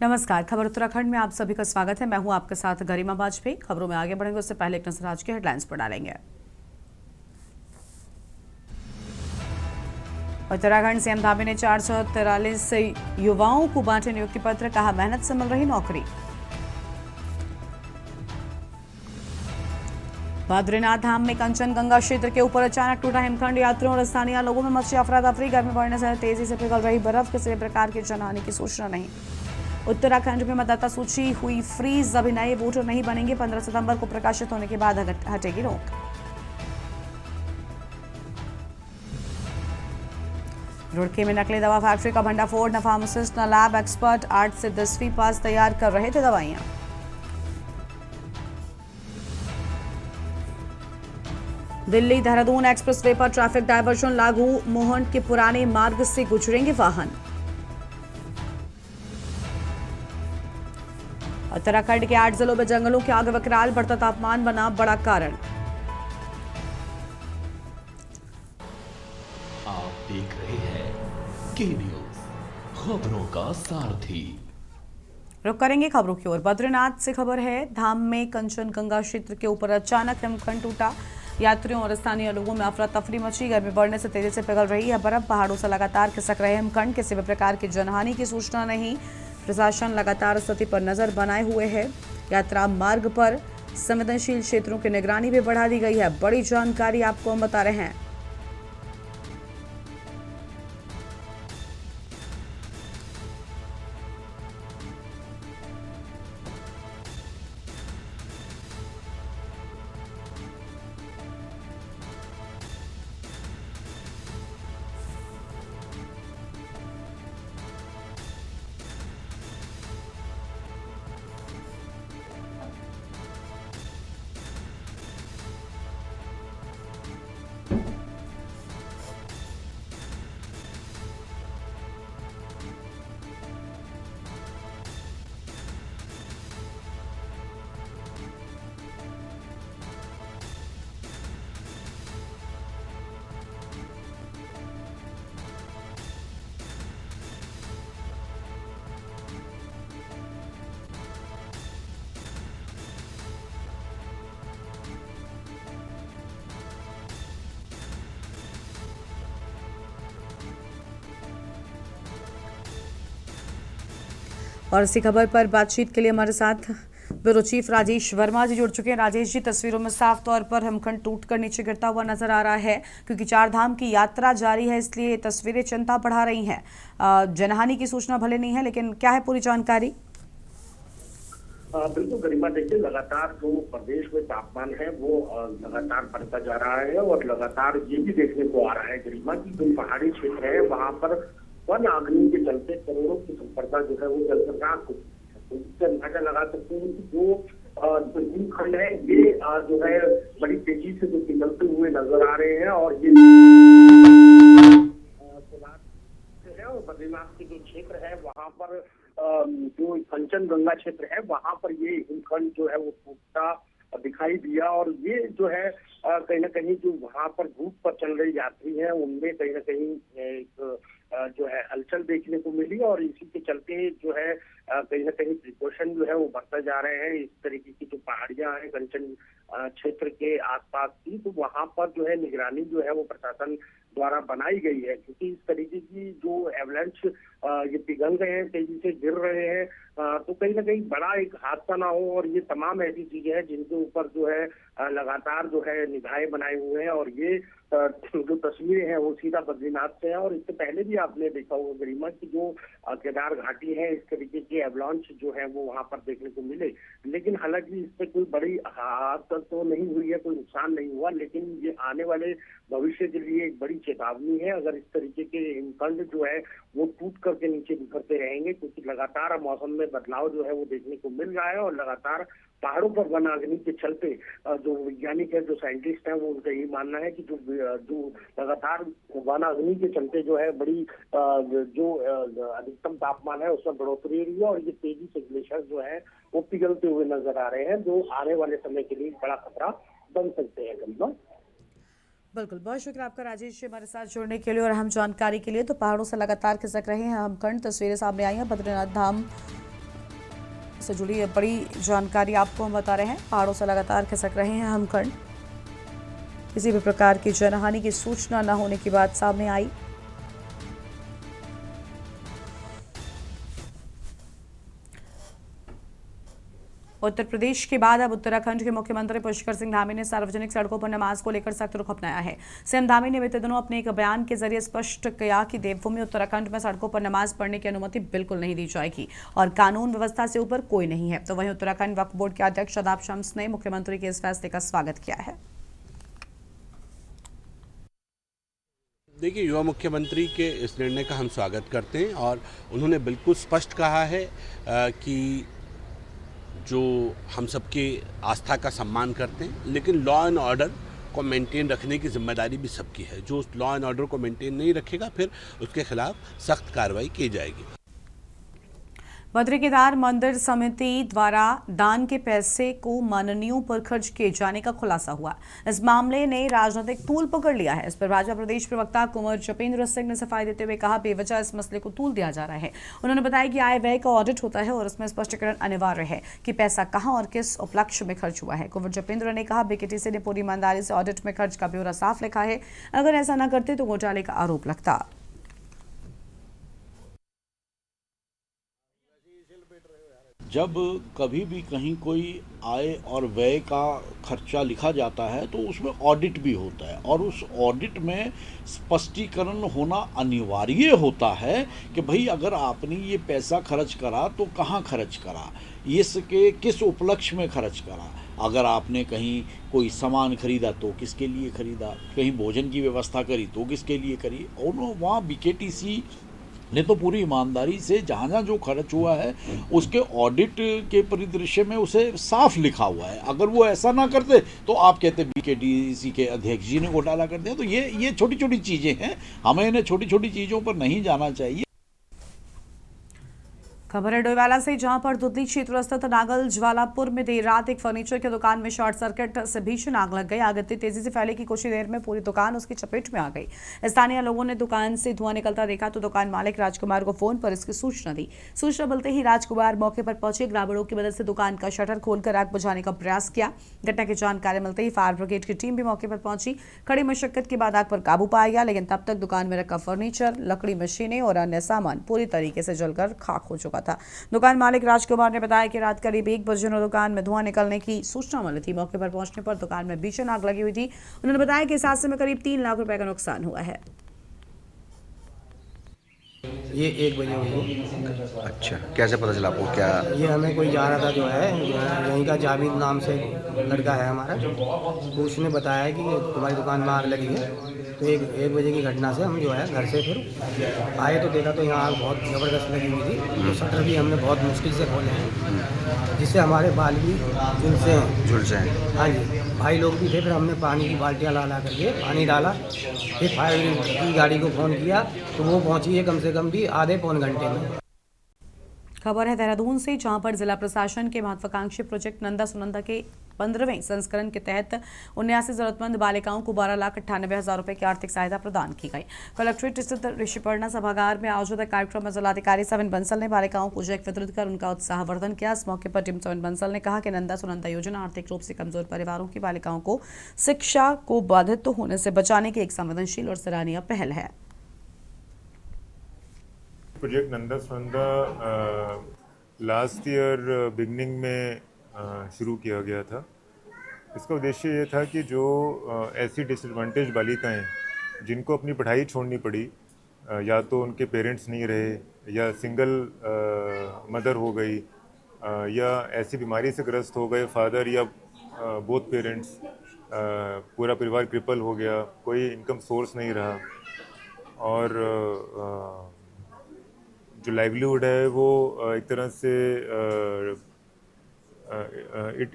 नमस्कार। खबर उत्तराखंड में आप सभी का स्वागत है। मैं हूं आपके साथ गरिमा वाजपेयी। खबरों में आगे बढ़ेंगे उससे पहले एक नजर आज की हेडलाइंस पर डालेंगे। उत्तराखंड सीएम धामी ने 443 युवाओं को बांटे नियुक्ति पत्र, कहा मेहनत से मिल रही नौकरी। बद्रीनाथ धाम में कंचनगंगा क्षेत्र के ऊपर अचानक टूटा हिमखंड, यात्रियों और स्थानीय लोगों में मची अफरा तफरी। गर्मी बढ़ने से तेजी से पिघल रही बर्फ, किसी भी प्रकार की जनहानि की सूचना नहीं। उत्तराखंड में मतदाता सूची हुई फ्रीज, अभी नए वोटर नहीं बनेंगे। 15 सितंबर को प्रकाशित होने के बाद हटेगी रोक। रुड़की में नकली दवा फैक्ट्री का भंडाफोड़, न फार्मासिस्ट न लैब एक्सपर्ट 8 से 10वीं पास तैयार कर रहे थे दवाइयां। दिल्ली देहरादून एक्सप्रेसवे पर ट्रैफिक डायवर्जन लागू, मोहन के पुराने मार्ग से गुजरेंगे वाहन। उत्तराखंड के 8 जिलों में जंगलों की आग विकराल, बढ़ता तापमान बना बड़ा कारण। आप देख रहे हैं के न्यूज, खबरों का सारथी। रुक करेंगे खबरों की ओर। बद्रीनाथ से खबर है। धाम में कंचनगंगा क्षेत्र के ऊपर अचानक हिमखंड टूटा, यात्रियों और स्थानीय लोगों में अफरा तफरी मची। गर्मी बढ़ने से तेजी से पिघल रही है बर्फ, पहाड़ों से लगातार खिसक रहे हिमखंड, किसी भी प्रकार की जनहानि की सूचना नहीं। प्रशासन लगातार स्थिति पर नजर बनाए हुए है। यात्रा मार्ग पर संवेदनशील क्षेत्रों की निगरानी भी बढ़ा दी गई है। बड़ी जानकारी आपको हम बता रहे हैं। और इसी खबर पर बातचीत के लिए हमारे साथ ब्यूरो चीफ राजेश वर्मा जी जुड़ चुके हैं। राजेश जी, तस्वीरों में साफ तौर पर हिमखंड टूटकर नीचे गिरता हुआ नजर आ रहा है, क्योंकि 4 धाम की यात्रा जारी है, इसलिए ये तस्वीरें चिंता बढ़ा रही हैं। जनहानि की सूचना भले नहीं है, लेकिन क्या है पूरी जानकारी? बिल्कुल गरिमा, देखिए लगातार जो प्रदेश में तापमान है वो लगातार बढ़ता जा रहा है और लगातार ये भी देखने को आ रहा है गरिमा की जो पहाड़ी क्षेत्र है वहां पर वन अग्नि के चलते करोड़ों की संपदा जो है वो जलकर राख हो चुकी है। तो इससे अंदाजा लगा सकते हैं कि जो हिमखंड है ये जो है बड़ी तेजी से जो पिघलते हुए नजर आ रहे हैं और ये और बद्रीनाथ के जो क्षेत्र है वहां पर जो कंचनगंगा क्षेत्र है वहां पर ये हिमखंड जो है वो टूटता दिखाई दिया और ये जो है कहीं ना कहीं जो वहां पर रूट पर चल रही यात्री हैं उनमें कहीं ना कहीं एक जो है हलचल देखने को मिली और इसी के चलते जो है कहीं ना कहीं प्रिकॉशन जो है वो बढ़ता जा रहे हैं। इस तरीके की जो पहाड़ियां हैं कंचन क्षेत्र के आसपास की, तो वहां पर जो है निगरानी जो है वो प्रशासन द्वारा बनाई गई है, क्योंकि इस तरीके की जो एवलांच ये पिघल रहे हैं, तेजी से गिर रहे हैं, तो कहीं ना कहीं बड़ा एक हादसा ना हो। और ये तमाम ऐसी चीजें हैं जिनके ऊपर जो है लगातार जो है निगाहें बनाए हुए हैं और ये जो तस्वीरें हैं वो सीधा बद्रीनाथ से है। और इससे पहले भी आपने देखा होगा गरिमा की जो केदार घाटी है, इस तरीके के एवलांच जो है वो वहां पर देखने को मिले, लेकिन हालांकि इससे कोई बड़ी हादसा तो नहीं हुई है, कोई नुकसान नहीं हुआ, लेकिन ये आने वाले भविष्य के लिए एक बड़ी चेतावनी है। अगर इस तरीके के हिमखंड जो है वो टूट करके नीचे बिखरते रहेंगे, क्योंकि लगातार मौसम में बदलाव जो है वो देखने को मिल रहा है और लगातार पहाड़ों पर वन अग्नि के चलते जो वैज्ञानिक है, जो साइंटिस्ट हैं, वो उनका यही मानना है कि जो लगातार वन अग्नि के चलते जो है बड़ी जो अधिकतम तापमान है उसमें बढ़ोतरी रही है और ये तेजी से ग्लेशियर जो है वो पिघलते हुए नजर आ रहे हैं, जो आने वाले समय के लिए बड़ा खतरा बन सकते हैं। गरिमा, बिल्कुल, बहुत शुक्रिया आपका राजेश जी हमारे साथ जुड़ने के लिए और हम जानकारी के लिए। तो पहाड़ों से लगातार खिसक रहे हैं हिमखंड, तस्वीरें सामने आई हैं बद्रीनाथ धाम से जुड़ी बड़ी जानकारी आपको हम बता रहे हैं। पहाड़ों से लगातार खिसक रहे हैं हिमखंड। किसी भी प्रकार की जनहानि की सूचना न होने की बात सामने आई। उत्तर प्रदेश के बाद अब उत्तराखंड के मुख्यमंत्री पुष्कर सिंह धामी ने सार्वजनिक सड़कों पर नमाज को लेकर सख्त रुख अपनाया है। सीएम धामी ने बीते दिनों अपने एक बयान के जरिए स्पष्ट किया कि देवभूमि उत्तराखंड में सड़कों पर नमाज पढ़ने की अनुमति बिल्कुल नहीं दी जाएगी और कानून व्यवस्था से ऊपर कोई नहीं है। तो वहीं उत्तराखंड वक्फ बोर्ड के अध्यक्ष शादाब शम्स ने मुख्यमंत्री के इस फैसले का स्वागत किया है। देखिए, युवा मुख्यमंत्री के इस निर्णय का हम स्वागत करते हैं और उन्होंने बिल्कुल स्पष्ट कहा है कि जो हम सबके आस्था का सम्मान करते हैं, लेकिन लॉ एंड ऑर्डर को मेंटेन रखने की जिम्मेदारी भी सबकी है। जो उस लॉ एंड ऑर्डर को मेंटेन नहीं रखेगा फिर उसके खिलाफ सख्त कार्रवाई की जाएगी। बद्री केदार मंदिर समिति द्वारा दान के पैसे को माननीयों पर खर्च किए जाने का खुलासा हुआ। इस मामले ने राजनीतिक तूल पकड़ लिया है। इस पर भाजपा प्रदेश प्रवक्ता कुंवर जपेंद्र सिंह ने सफाई देते हुए कहा, बेवजह इस मसले को तूल दिया जा रहा है। उन्होंने बताया कि आय व्यय का ऑडिट होता है और उसमें स्पष्टीकरण अनिवार्य है कि पैसा कहां और किस उपलक्ष्य में खर्च हुआ है। कुंवर जपेंद्र ने कहा, बीकेटीसी ने पूरी ईमानदारी से ऑडिट में खर्च का ब्यौरा साफ लिखा है। अगर ऐसा न करते तो घोटाले का आरोप लगता। जब कभी भी कहीं कोई आय और व्यय का खर्चा लिखा जाता है तो उसमें ऑडिट भी होता है और उस ऑडिट में स्पष्टीकरण होना अनिवार्य होता है कि भाई अगर आपने ये पैसा खर्च करा तो कहाँ खर्च करा, इसके किस उपलक्ष्य में खर्च करा। अगर आपने कहीं कोई सामान खरीदा तो किसके लिए खरीदा, कहीं भोजन की व्यवस्था करी तो किसके लिए करी। और वहाँ बीकेटीसी ने तो पूरी ईमानदारी से जहाँ जहाँ जो खर्च हुआ है उसके ऑडिट के परिदृश्य में उसे साफ लिखा हुआ है। अगर वो ऐसा ना करते तो आप कहते बीकेटीसी के अध्यक्ष जी ने घोटाला कर दिया। तो ये छोटी छोटी चीज़ें हैं, हमें इन्हें छोटी छोटी चीज़ों पर नहीं जाना चाहिए। खबर है डोईवाला से, जहां पर दुधली क्षेत्र स्थित नागल ज्वालापुर में देर रात एक फर्नीचर की दुकान में शॉर्ट सर्किट से भीषण आग लग गई। आग इतनी तेजी से फैली कि कुछ ही देर में पूरी दुकान उसकी चपेट में आ गई। स्थानीय लोगों ने दुकान से धुआं निकलता देखा तो दुकान मालिक राजकुमार को फोन पर इसकी सूचना दी। सूचना मिलते ही राजकुमार मौके पर पहुंचे। ग्रामीणों की मदद से दुकान का शटर खोलकर आग बुझाने का प्रयास किया। घटना की जानकारी मिलते ही फायर ब्रिगेड की टीम भी मौके पर पहुंची। कड़ी मशक्कत के बाद आग पर काबू पाया गया, लेकिन तब तक दुकान में रखा फर्नीचर, लकड़ी, मशीनें और अन्य सामान पूरी तरीके से जलकर खाक हो चुका था। दुकान मालिक राजकुमार ने बताया कि रात करीब 1 बजे दुकान में धुआं निकलने की सूचना मिली थी। मौके पर पहुंचने पर दुकान में भीषण आग लगी हुई थी। उन्होंने बताया कि इस हादसे में करीब 3 लाख रुपए का नुकसान हुआ है। ये 1 बजे हुई। अच्छा, कैसे पता चला आपको? क्या ये हमें कोई जा रहा था, जो है यहीं का जावेद नाम से लड़का है हमारा, तो उसने बताया कि तुम्हारी दुकान में आग लगी है। तो 1 बजे की घटना से हम जो है घर से फिर आए तो देखा तो यहाँ आग बहुत ज़बरदस्त लगी हुई थी। तो शटर भी हमने बहुत मुश्किल से खोले हैं, जिससे हमारे बाल भी झुलसे हैं। हाँ जी, भाई लोग भी थे। फिर हमने पानी की बाल्टियाँ ला करके पानी डाला। फिर फायर की गाड़ी को फ़ोन किया तो वो पहुँची है कम से कम भी आधे पौन घंटे में। खबर है देहरादून से, जहां पर जिला प्रशासन के महत्वाकांक्षी प्रोजेक्ट नंदा सुनंदा के 15वें संस्करण के तहत 79 जरूरतमंद बालिकाओं को 12,98,000 रुपए की आर्थिक सहायता प्रदान की गई। कलेक्ट्रेट स्थित ऋषिपर्णा सभागार में आयोजित कार्यक्रम में जिलाधिकारी सविन बंसल ने बालिकाओं को चेक वितरित कर उनका उत्साहवर्धन किया। इस मौके पर टीम सविन बंसल ने कहा कि नंदा सुनंदा योजना आर्थिक रूप से कमजोर परिवारों की बालिकाओं को शिक्षा को बाधित होने से बचाने की एक संवेदनशील और सराहनीय पहल है। Project Nanda Sunanda last year beginning में शुरू किया गया था। इसका उद्देश्य ये था कि जो ऐसी डिसएडवांटेज बालिकाएं जिनको अपनी पढ़ाई छोड़नी पड़ी, या तो उनके पेरेंट्स नहीं रहे, या सिंगल मदर हो गई, या ऐसी बीमारी से ग्रस्त हो गए फादर या बोथ पेरेंट्स, पूरा परिवार क्रिपल हो गया, कोई इनकम सोर्स नहीं रहा और जो लाइवलीहुड है वो एक तरह से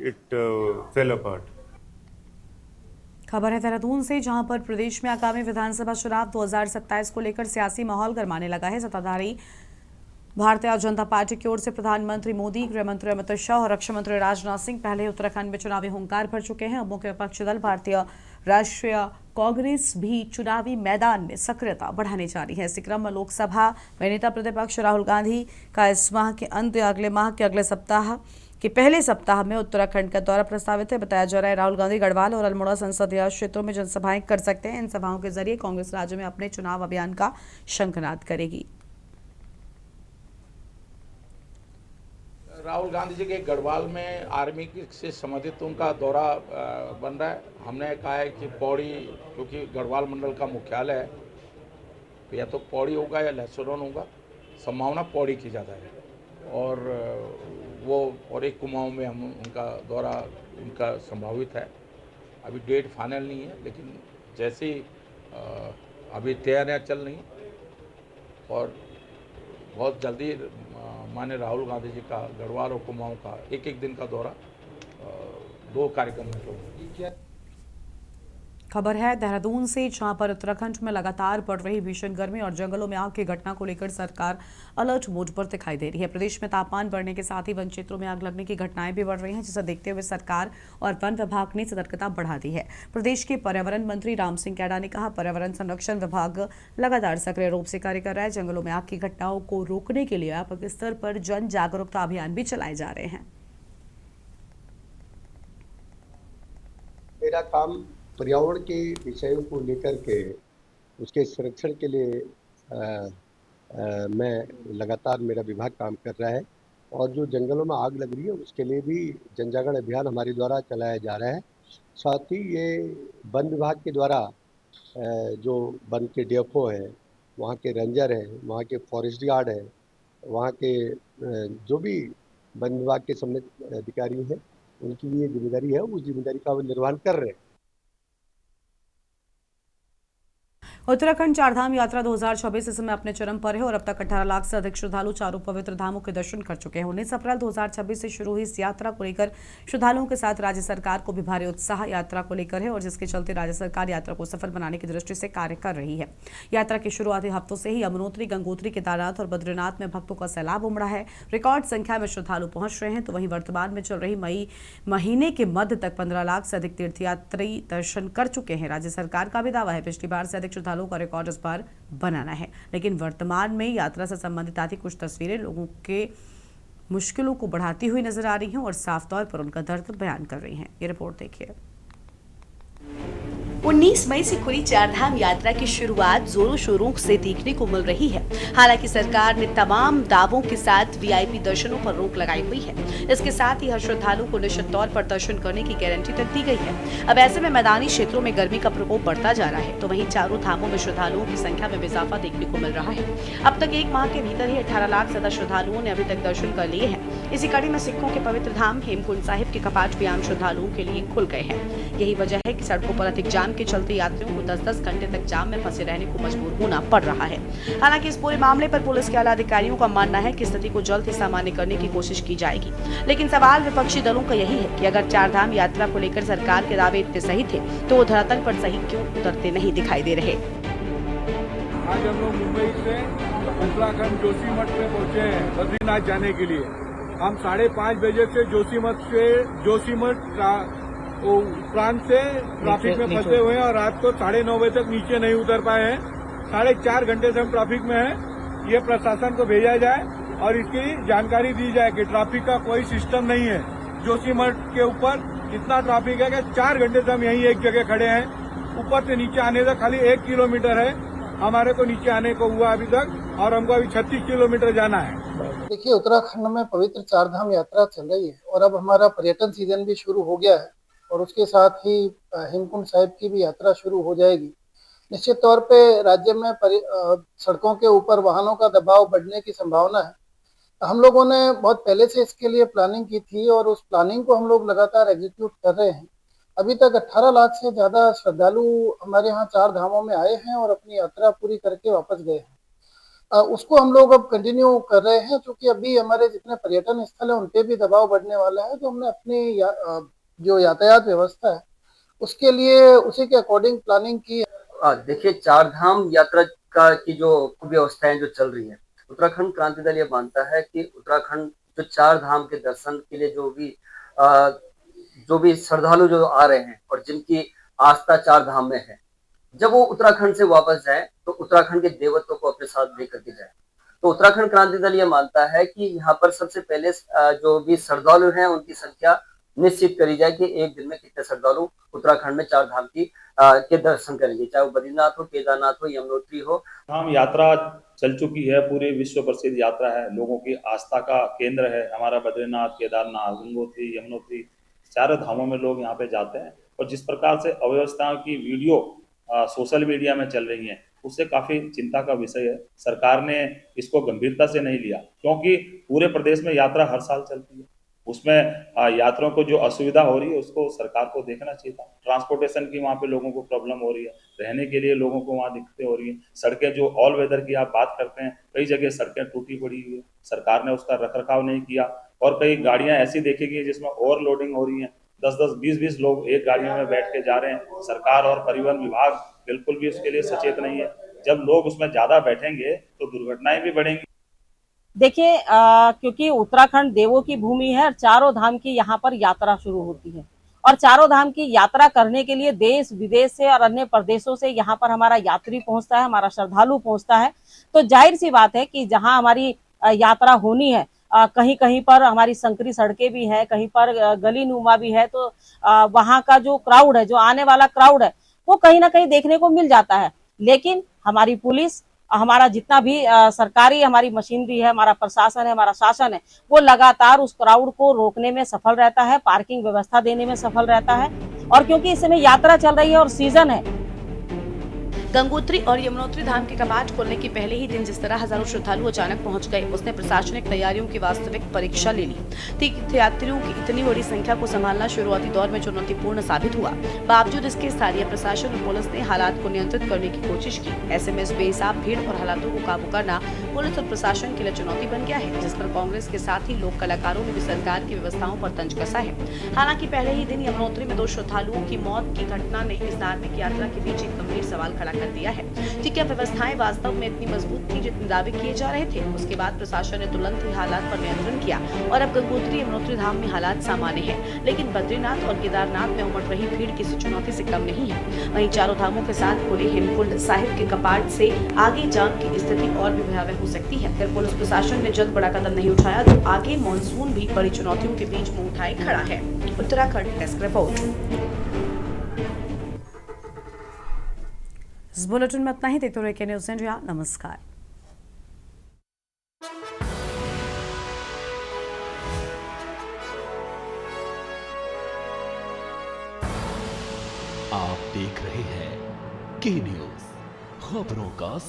इट फेल अपार्ट। खबर है देहरादून से, जहां पर प्रदेश में आगामी विधानसभा चुनाव 2027 को लेकर सियासी माहौल गरमाने लगा है। सत्ताधारी भारतीय जनता पार्टी की ओर से प्रधानमंत्री मोदी, गृह मंत्री अमित शाह और रक्षा मंत्री राजनाथ सिंह पहले उत्तराखंड में चुनावी हुंकार भर चुके हैं। अब मुख्य विपक्षी दल भारतीय राष्ट्रीय कांग्रेस भी चुनावी मैदान में सक्रियता बढ़ाने जा रही है। इसी क्रम में लोकसभा में नेता प्रतिपक्ष राहुल गांधी का इस माह के अंत या अगले माह के अगले सप्ताह के पहले सप्ताह में उत्तराखंड का दौरा प्रस्तावित है। बताया जा रहा है राहुल गांधी गढ़वाल और अल्मोड़ा संसदीय क्षेत्रों में जनसभाएं कर सकते हैं। इन सभाओं के जरिए कांग्रेस राज्य में अपने चुनाव अभियान का शंखनाद करेगी। राहुल गांधी जी के गढ़वाल में आर्मी से संबंधित उनका दौरा बन रहा है। हमने कहा है कि पौड़ी, क्योंकि गढ़वाल मंडल का मुख्यालय है, तो या तो पौड़ी होगा या लहसुरन होगा, संभावना पौड़ी की ज़्यादा है। और एक कुमाऊं में हम उनका दौरा उनका संभावित है। अभी डेट फाइनल नहीं है, लेकिन जैसे ही अभी तैयारियाँ चल रही और बहुत जल्दी माननीय राहुल गांधी जी का गढ़वाल और कुमाऊं का एक दिन का दौरा 2 कार्यक्रम में होगा। खबर है देहरादून से, जहां पर उत्तराखंड में लगातार बढ़ रही भीषण गर्मी और जंगलों में आग की घटना को लेकर सरकार अलर्ट मोड पर दिखाई दे रही है। प्रदेश में तापमान बढ़ने के साथ ही वन क्षेत्रों में आग लगने की घटनाएं भी बढ़ रही हैं, जिसे देखते हुए सरकार और वन विभाग ने सतर्कता बढ़ा दी है। प्रदेश के पर्यावरण मंत्री राम सिंह कैडा ने कहा, पर्यावरण संरक्षण विभाग लगातार सक्रिय रूप से कार्य कर रहा है। जंगलों में आग की घटनाओं को रोकने के लिए व्यापक स्तर पर जन जागरूकता अभियान भी चलाए जा रहे हैं। मेरा काम पर्यावरण के विषयों को लेकर के उसके संरक्षण के लिए मैं लगातार, मेरा विभाग काम कर रहा है। और जो जंगलों में आग लग रही है उसके लिए भी जन जागरण अभियान हमारे द्वारा चलाया जा रहा है। साथ ही ये वन विभाग के द्वारा जो वन के डीएफओ हैं, वहाँ के रेंजर हैं, वहाँ के फॉरेस्ट गार्ड हैं, वहाँ के जो भी वन विभाग के संबंधित अधिकारी हैं, उनकी ये जिम्मेदारी है, उस जिम्मेदारी का वो निर्वहन कर रहे हैं। उत्तराखंड चारधाम यात्रा 2026 इस समय अपने चरम पर है और अब तक 18 लाख से अधिक श्रद्धालु चारों पवित्र धामों के दर्शन कर चुके हैं। 19 अप्रैल 2026 से शुरू हुई इस यात्रा को लेकर श्रद्धालुओं के साथ राज्य सरकार को भी भारी उत्साह यात्रा को लेकर है और जिसके चलते राज्य सरकार यात्रा को सफल बनाने की दृष्टि से कार्य कर रही है। यात्रा के शुरुआती हफ्तों से ही यमुनोत्री, गंगोत्री, केदारनाथ और बद्रीनाथ में भक्तों का सैलाब उमड़ा है। रिकॉर्ड संख्या में श्रद्धालु पहुंच रहे हैं। तो वहीं वर्तमान में चल रही मई महीने के मध्य तक 15 लाख से अधिक तीर्थयात्री दर्शन कर चुके हैं। राज्य सरकार का भी दावा है पिछली बार से अधिक श्रद्धालुओं का रिकॉर्ड इस बार बनाना है। लेकिन वर्तमान में यात्रा से संबंधित आती कुछ तस्वीरें लोगों के मुश्किलों को बढ़ाती हुई नजर आ रही हैं और साफ तौर पर उनका दर्द बयान कर रही हैं। ये रिपोर्ट देखिए। 19 मई से खुली चारधाम यात्रा की शुरुआत जोरों शोरों से देखने को मिल रही है। हालांकि सरकार ने तमाम दावों के साथ वीआईपी दर्शनों पर रोक लगाई हुई है। इसके साथ ही हर श्रद्धालु को निश्चित तौर पर दर्शन करने की गारंटी तक दी गई है। अब ऐसे में मैदानी क्षेत्रों में गर्मी का प्रकोप बढ़ता जा रहा है, तो वहीं चारों धामों में श्रद्धालुओं की संख्या में इजाफा देखने को मिल रहा है। अब तक 1 माह के भीतर ही 18 लाख से ज्यादा श्रद्धालुओं ने अभी तक दर्शन कर लिए हैं। इसी कड़ी में सिखों के पवित्र धाम हेमकुंड साहिब के कपाट भी आम श्रद्धालुओं के लिए खुल गए हैं। यही वजह है कि सड़कों पर अधिक जाम के चलते यात्रियों को 10-10 घंटे तक जाम में फंसे रहने को मजबूर होना पड़ रहा है। हालांकि इस पूरे मामले पर पुलिस के आला अधिकारियों का मानना है कि स्थिति को जल्द ही सामान्य करने की कोशिश की जाएगी। लेकिन सवाल विपक्षी दलों का यही है कि अगर चारधाम यात्रा को लेकर सरकार के दावे इतने सही थे, तो वो धरातल पर सही क्यों उतरते नहीं दिखाई दे रहे। आज हम लोग मुंबई से उत्तराखंड जोशीमठ में पहुंचे हैं बद्रीनाथ जाने के लिए। हम 5:30 बजे से जोशीमठ प्रांत से ट्रैफिक में फंसे हुए हैं और रात को 9:30 बजे तक नीचे नहीं उतर पाए हैं। 4.5 घंटे से हम ट्रैफिक में हैं। ये प्रशासन को भेजा जाए और इसकी जानकारी दी जाए कि ट्रैफिक का कोई सिस्टम नहीं है। जोशीमठ के ऊपर इतना ट्रैफिक है कि 4 घंटे से हम यहीं एक जगह खड़े हैं। ऊपर से नीचे आने तक खाली 1 किलोमीटर है हमारे को नीचे आने को हुआ अभी तक, और हमको अभी 36 किलोमीटर जाना है। देखिए, उत्तराखंड में पवित्र चारधाम यात्रा चल रही है और अब हमारा पर्यटन सीजन भी शुरू हो गया है और उसके साथ ही हेमकुंड साहिब की भी यात्रा शुरू हो जाएगी। निश्चित तौर पे राज्य में सड़कों के ऊपर वाहनों का दबाव बढ़ने की संभावना है। हम लोगों ने बहुत पहले से इसके लिए प्लानिंग की थी और उस प्लानिंग को हम लोग लगातार एग्जीक्यूट कर रहे हैं। अभी तक 18 लाख से ज्यादा श्रद्धालु हमारे यहाँ 4 धामों में आए हैं और अपनी यात्रा पूरी करके वापस गए हैं। उसको हम लोग अब कंटिन्यू कर रहे हैं, क्योंकि अभी हमारे जितने पर्यटन स्थल है उन पे भी दबाव बढ़ने वाला है। तो हमने अपनी जो यातायात व्यवस्था है उसके लिए उसी के अकॉर्डिंग प्लानिंग की है। देखिए, चारधाम यात्रा की जो व्यवस्थाएं जो चल रही है, उत्तराखंड क्रांति दल ये मानता है कि उत्तराखंड जो 4 धाम के दर्शन के लिए जो भी श्रद्धालु जो आ रहे हैं और जिनकी आस्था चार धाम में है, जब वो उत्तराखंड से वापस जाए तो उत्तराखंड के देवत्व को अपने साथ लेकर के जाए। तो उत्तराखंड क्रांति दल ये मानता है कि यहाँ पर सबसे पहले जो भी श्रद्धालु हैं उनकी संख्या निश्चित करी जाए कि एक दिन में कितने श्रद्धालु उत्तराखंड में चार धाम की के दर्शन करेंगे, चाहे वो बद्रीनाथ हो, केदारनाथ हो, यमुनोत्री हो। धाम यात्रा चल चुकी है, पूरे विश्व प्रसिद्ध यात्रा है, लोगों की आस्था का केंद्र है हमारा बद्रीनाथ, केदारनाथ, गंगोत्री, यमुनोत्री, चारों धामों में लोग यहाँ पे जाते हैं। और जिस प्रकार से अव्यवस्थाओं की वीडियो सोशल मीडिया में चल रही है, उससे काफी चिंता का विषय है। सरकार ने इसको गंभीरता से नहीं लिया, क्योंकि पूरे प्रदेश में यात्रा हर साल चलती है, उसमें यात्रियों को जो असुविधा हो रही है उसको सरकार को देखना चाहिए था। ट्रांसपोर्टेशन की वहाँ पे लोगों को प्रॉब्लम हो रही है, रहने के लिए लोगों को वहाँ दिक्कतें हो रही है। सड़कें जो ऑल वेदर की आप बात करते हैं, कई जगह सड़कें टूटी पड़ी हुई है, सरकार ने उसका रखरखाव नहीं किया। और कई गाड़ियां ऐसी देखी गई जिसमें ओवरलोडिंग हो रही है, 10-10, 20-20 लोग एक गाड़ियों में बैठ के जा रहे हैं। सरकार और परिवहन विभाग बिल्कुल भी उसके लिए सचेत नहीं है। जब लोग उसमें ज्यादा बैठेंगे तो दुर्घटनाएं भी बढ़ेंगी। देखिए, क्योंकि उत्तराखंड देवों की भूमि है और चारों धाम की यहाँ पर यात्रा शुरू होती है, और चारों धाम की यात्रा करने के लिए देश विदेश से और अन्य प्रदेशों से यहाँ पर हमारा यात्री पहुंचता है, हमारा श्रद्धालु पहुंचता है। तो जाहिर सी बात है कि जहाँ हमारी यात्रा होनी है, कहीं कहीं पर हमारी संकरी सड़कें भी है, कहीं पर गली नुमा भी है, तो वहाँ का जो क्राउड है, जो आने वाला क्राउड है, वो कहीं ना कहीं देखने को मिल जाता है। लेकिन हमारी पुलिस, हमारा जितना भी सरकारी हमारी मशीनरी है, हमारा प्रशासन है, हमारा शासन है, वो लगातार उस क्राउड को रोकने में सफल रहता है, पार्किंग व्यवस्था देने में सफल रहता है। और क्योंकि इस समय यात्रा चल रही है और सीजन है, गंगोत्री और यमुनोत्री धाम के कपाट खोलने के पहले ही दिन जिस तरह हजारों श्रद्धालु अचानक पहुंच गए, उसने प्रशासनिक तैयारियों की वास्तविक परीक्षा ले ली। तीर्थयात्रियों की इतनी बड़ी संख्या को संभालना शुरुआती दौर में चुनौतीपूर्ण साबित हुआ। बावजूद इसके स्थानीय प्रशासन और पुलिस ने हालात को नियंत्रित करने की कोशिश की। ऐसे में इस बेहिसाब भीड़ और हालातों को काबू करना पुलिस और प्रशासन के लिए चुनौती बन गया है, जिस पर कांग्रेस के साथ ही लोक कलाकारों ने भी सरकार की व्यवस्थाओं पर तंज कसा है। हालांकि पहले ही दिन यमुनोत्री में 2 श्रद्धालुओं की मौत की घटना ने इस धार्मिक यात्रा के बीच एक गंभीर सवाल खड़ा कर दिया है कि क्या व्यवस्थाएं वास्तव में इतनी मजबूत थी जितने दावे किए जा रहे थे। उसके बाद प्रशासन ने तुरंत ही हालात पर नियंत्रण किया और अब गंगोत्री यमुनोत्री धाम में हालात सामान्य हैं, लेकिन बद्रीनाथ और केदारनाथ में उमड़ रही भीड़ किसी चुनौती से कम नहीं है। वहीं चारों धामों के साथ खुले हेमकुंड साहिब के कपाट से आगे जाम की स्थिति और भी भयावह हो सकती है। अगर पुलिस प्रशासन ने जल्द बड़ा कदम नहीं उठाया तो आगे मानसून भी बड़ी चुनौतियों के बीच मुंह उठाए खड़ा है। Uttarakhand desk report. इस बुलेटिन में इतना ही। देखते रहिए न्यूज़ इंडिया। नमस्कार। आप देख रहे हैं के न्यूज़, खबरों का